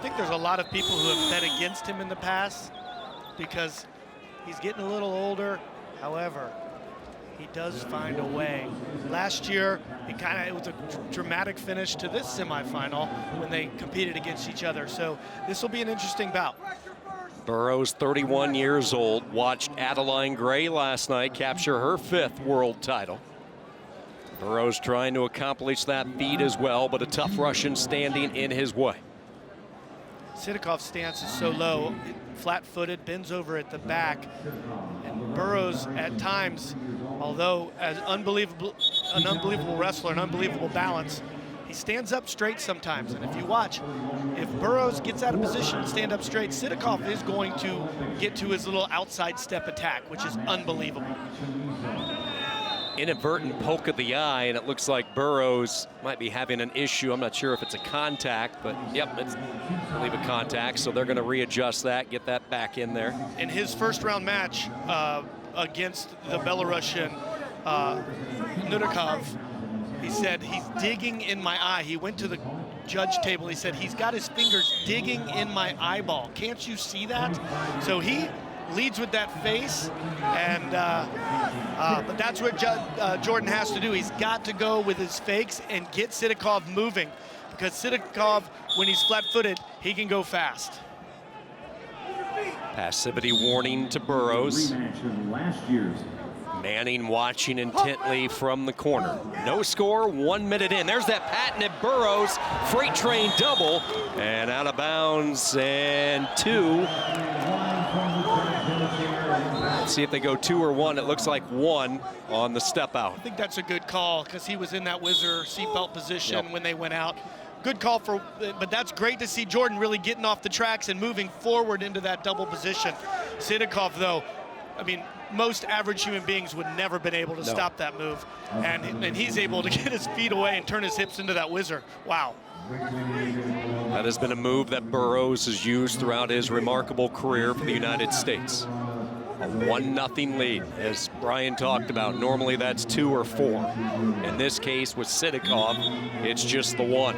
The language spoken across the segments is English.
think there's a lot of people who have bet against him in the past because he's getting a little older. However, he does find a way. Last year, it was a dramatic finish to this semifinal when they competed against each other. So this will be an interesting bout. Burroughs, 31 years old, watched Adeline Gray last night capture her 5th world title. Burroughs trying to accomplish that feat as well, but a tough Russian standing in his way. SIDAKOV's stance is so low, flat-footed, bends over at the back, and Burroughs at times, although an unbelievable wrestler, an unbelievable balance, he stands up straight sometimes. And if you watch, if Burroughs gets out of position, stand up straight, SIDAKOV is going to get to his little outside step attack, which is unbelievable. Inadvertent poke of the eye, and it looks like Burroughs might be having an issue. I'm not sure if it's a contact, but yep, it's, I believe, a contact. So they're going to readjust that, get that back in there. In his first round match against the Belarusian SIDAKOV, he said, he's digging in my eye. He went to the judge table. He said, he's got his fingers digging in my eyeball. Can't you see that? So he leads with that face, and but that's what Jordan has to do. He's got to go with his fakes and get SIDAKOV moving, because SIDAKOV, when he's flat-footed, he can go fast. Passivity warning to Burroughs. Manning watching intently from the corner. No score, 1 minute in. There's that patented Burroughs freight train double, and out of bounds, and 2. Let's see if they go 2 or 1. It looks like 1 on the step out. I think that's a good call, because he was in that whizzer seatbelt position when they went out. Good call but that's great to see Jordan really getting off the tracks and moving forward into that double position. SIDAKOV, though, I mean, most average human beings would never been able to stop that move. And he's able to get his feet away and turn his hips into that whizzer. Wow. That has been a move that Burroughs has used throughout his remarkable career for the United States. A 1-0 lead, as Brian talked about. Normally that's 2 or 4. In this case with SIDAKOV, it's just the 1.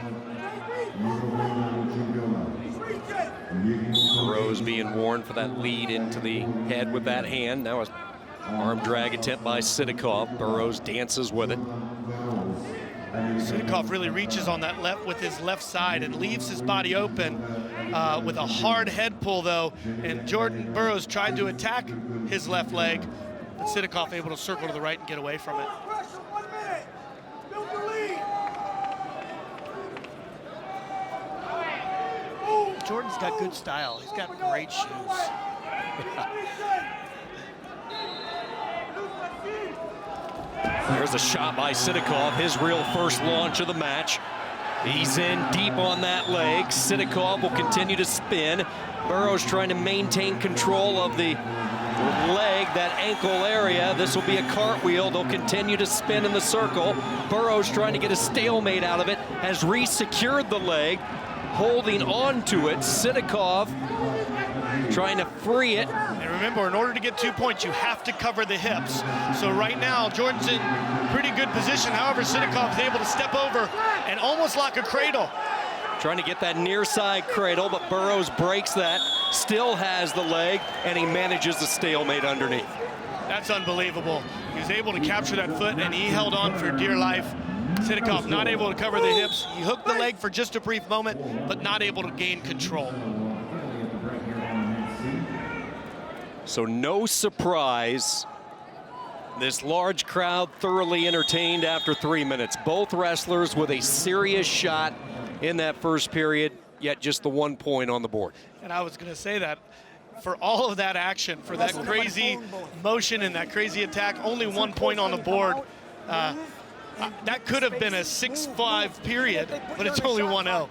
Burroughs being warned for that lead into the head with that hand. Now an arm drag attempt by SIDAKOV. Burroughs dances with it. SIDAKOV really reaches on that left with his left side and leaves his body open with a hard head pull, though. And Jordan Burroughs tried to attack his left leg, but SIDAKOV able to circle to the right and get away from it. Jordan's got good style. He's got great shoes. There's a shot by SIDAKOV, his real first launch of the match. He's in deep on that leg. SIDAKOV will continue to spin. Burroughs trying to maintain control of the leg, that ankle area. This will be a cartwheel. They'll continue to spin in the circle. Burroughs trying to get a stalemate out of it, has re-secured the leg, holding on to it. SIDAKOV trying to free it. And remember, in order to get 2 points, you have to cover the hips. So right now, Jordan's in pretty good position. However, SIDAKOV is able to step over and almost lock a cradle. Trying to get that near side cradle, but Burroughs breaks that, still has the leg, and he manages the stalemate underneath. That's unbelievable. He was able to capture that foot, and he held on for dear life. SIDAKOV not able to cover the hips. He hooked the leg for just a brief moment, but not able to gain control. So no surprise, this large crowd thoroughly entertained after 3 minutes. Both wrestlers with a serious shot in that first period, yet just the 1 point on the board. And I was gonna say that, for all of that action, for that crazy motion and that crazy attack, only 1 point on the board. That could have been a 6-5 period, but it's only 1-0.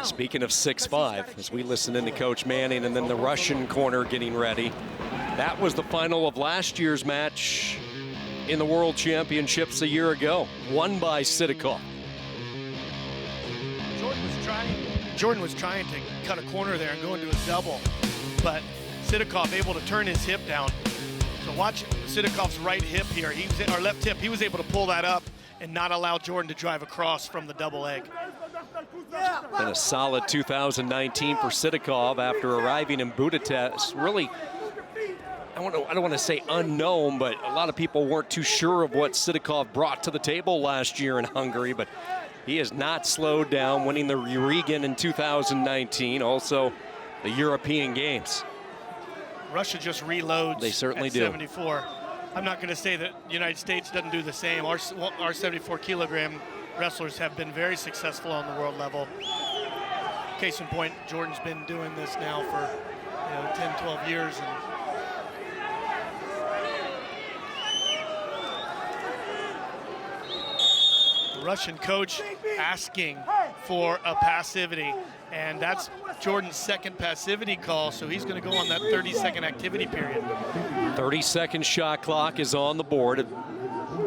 Speaking of 6-5, as we listen in to Coach Manning and then the Russian corner getting ready, that was the final of last year's match in the World Championships a year ago, won by SIDAKOV. Jordan was trying to cut a corner there and go into a double, but SIDAKOV able to turn his hip down. So watch SIDAKOV's right hip here, or left hip, he was able to pull that up and not allow Jordan to drive across from the double leg. Been a solid 2019 for SIDAKOV after arriving in Budapest. Really, I don't want to say unknown, but a lot of people weren't too sure of what SIDAKOV brought to the table last year in Hungary, but he has not slowed down, winning the Regan in 2019, also the European Games. Russia just reloads. They certainly at do. 74. I'm not going to say that the United States doesn't do the same. Our 74-kilogram wrestlers have been very successful on the world level. Case in point, Jordan's been doing this now for 10, 12 years. And the Russian coach asking for a passivity, and that's Jordan's second passivity call, so he's going to go on that 30-second activity period. 30-second shot clock is on the board,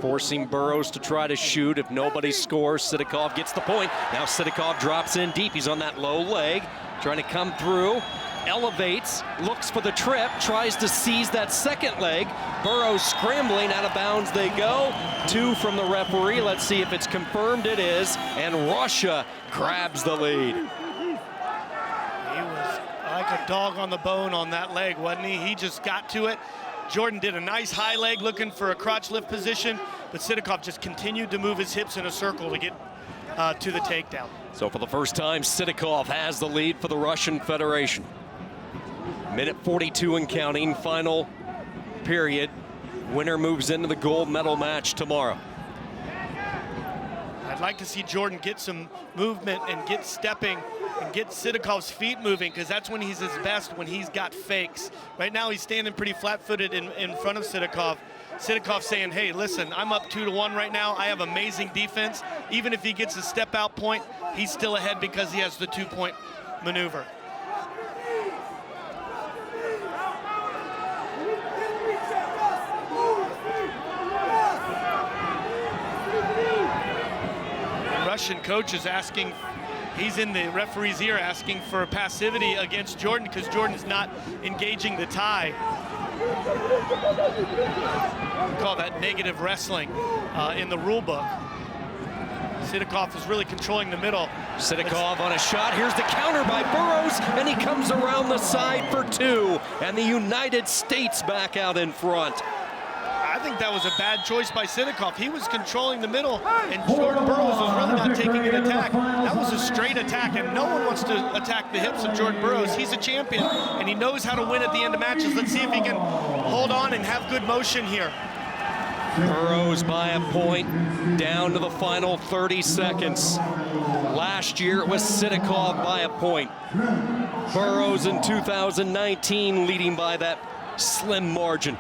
forcing Burroughs to try to shoot. If nobody scores, SIDAKOV gets the point. Now SIDAKOV drops in deep. He's on that low leg, trying to come through, elevates, looks for the trip, tries to seize that second leg. Burroughs scrambling, out of bounds they go. 2 from the referee. Let's see if it's confirmed. It is, and Russia grabs the lead. He was like a dog on the bone on that leg, wasn't he? He just got to it. Jordan did a nice high leg looking for a crotch lift position, but SIDAKOV just continued to move his hips in a circle to get to the takedown. So for the first time, SIDAKOV has the lead for the Russian Federation. Minute 42 and counting, final period. Winner moves into the gold medal match tomorrow. I'd like to see Jordan get some movement and get stepping and get SIDAKOV's feet moving, because that's when he's his best, when he's got fakes. Right now he's standing pretty flat-footed in front of SIDAKOV. SIDAKOV saying, hey, listen, I'm up 2-1 right now. I have amazing defense. Even if he gets a step-out point, he's still ahead because he has the 2-point maneuver. The Russian coach is asking, he's in the referee's ear asking for a passivity against Jordan because Jordan's not engaging the tie. We call that negative wrestling in the rule book. SIDAKOV is really controlling the middle. SIDAKOV on a shot. Here's the counter by Burroughs, and he comes around the side for 2. And the United States back out in front. I think that was a bad choice by SIDAKOV. He was controlling the middle, and Jordan Burroughs was really not taking an attack. That was a straight attack, and no one wants to attack the hips of Jordan Burroughs. He's a champion, and he knows how to win at the end of matches. Let's see if he can hold on and have good motion here. Burroughs by a point, down to the final 30 seconds. Last year it was SIDAKOV by a point. Burroughs in 2019 leading by that slim margin.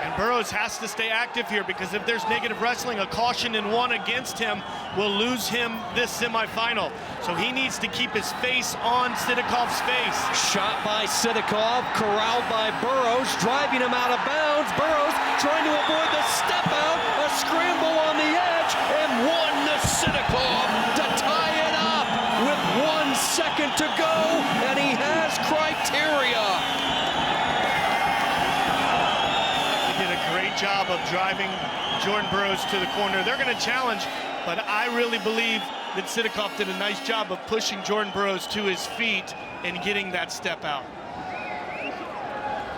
And Burroughs has to stay active here, because if there's negative wrestling, a caution in 1 against him will lose him this semifinal. So he needs to keep his face on SIDAKOV's face. Shot by SIDAKOV, corralled by Burroughs, driving him out of bounds. Burroughs trying to avoid the step out, a scramble on the edge, and 1 to SIDAKOV to tie it up with 1 second to go, and he has criteria. Job of driving Jordan Burroughs to the corner. They're going to challenge, but I really believe that SIDAKOV did a nice job of pushing Jordan Burroughs to his feet and getting that step out.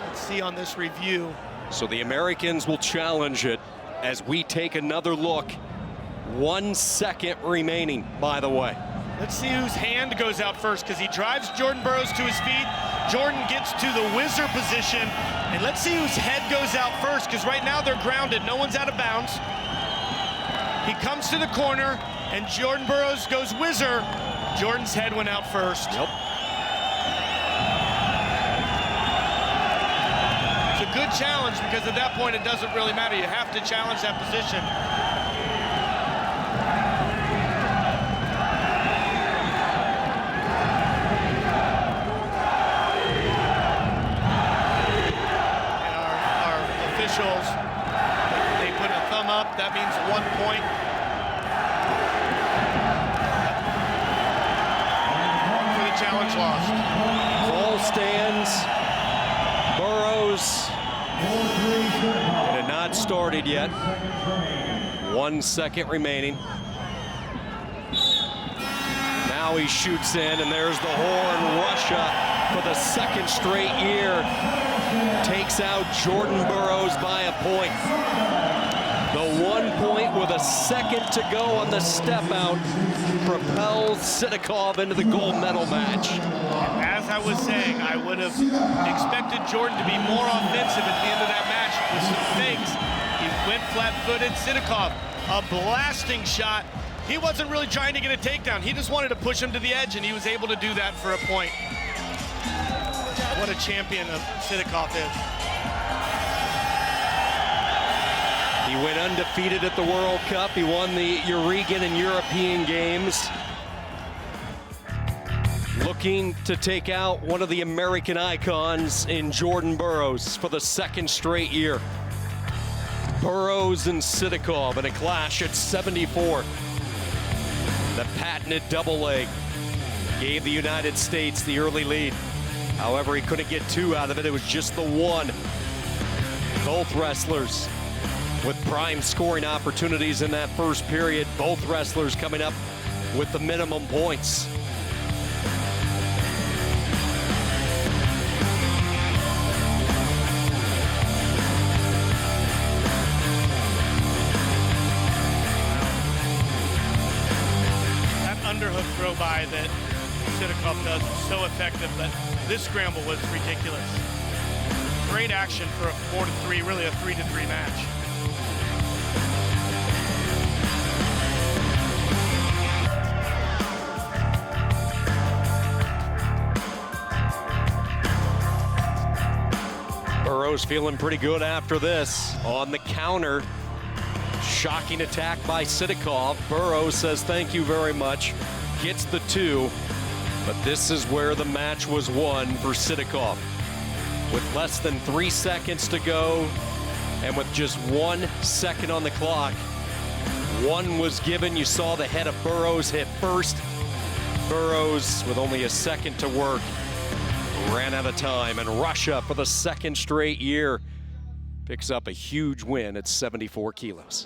Let's see on this review. So the Americans will challenge it as we take another look. 1 second remaining, by the way. Let's see whose hand goes out first, because he drives Jordan Burroughs to his feet. Jordan gets to the whizzer position, and let's see whose head goes out first, because right now they're grounded. No one's out of bounds. He comes to the corner, and Jordan Burroughs goes whizzer. Jordan's head went out first. Yep. It's a good challenge, because at that point it doesn't really matter. You have to challenge that position. They put a thumb up. That means 1 point. For the challenge lost. Call stands. Burroughs. It had not started yet. 1 second remaining. now he shoots in, and there's the horn. Russia, for the second straight year, takes out Jordan Burroughs by a point. The 1 point with a second to go on the step out propels SIDAKOV into the gold medal match. As I was saying, I would have expected Jordan to be more offensive at the end of that match with some fakes. He went flat-footed. SIDAKOV, a blasting shot. He wasn't really trying to get a takedown. He just wanted to push him to the edge, and he was able to do that for a point. What a champion of SIDAKOV is. He went undefeated at the World Cup. He won the Eurasian and European Games. Looking to take out one of the American icons in Jordan Burroughs for the second straight year. Burroughs and SIDAKOV in a clash at 74. The patented double leg gave the United States the early lead. However, he couldn't get two out of it. It was just the one. Both wrestlers with prime scoring opportunities in that first period. Both wrestlers coming up with the minimum points. That underhook throw by that SIDAKOV does is so effective, but this scramble was ridiculous. Great action for a 4-3, really a 3-3 match. Burroughs feeling pretty good after this. On the counter, shocking attack by SIDAKOV. Burroughs says thank you very much, gets the two, but this is where the match was won for SIDAKOV. With less than 3 seconds to go, and with just 1 second on the clock, one was given. You saw the head of Burroughs hit first. Burroughs, with only a second to work, ran out of time, and Russia, for the second straight year, picks up a huge win at 74 kilos.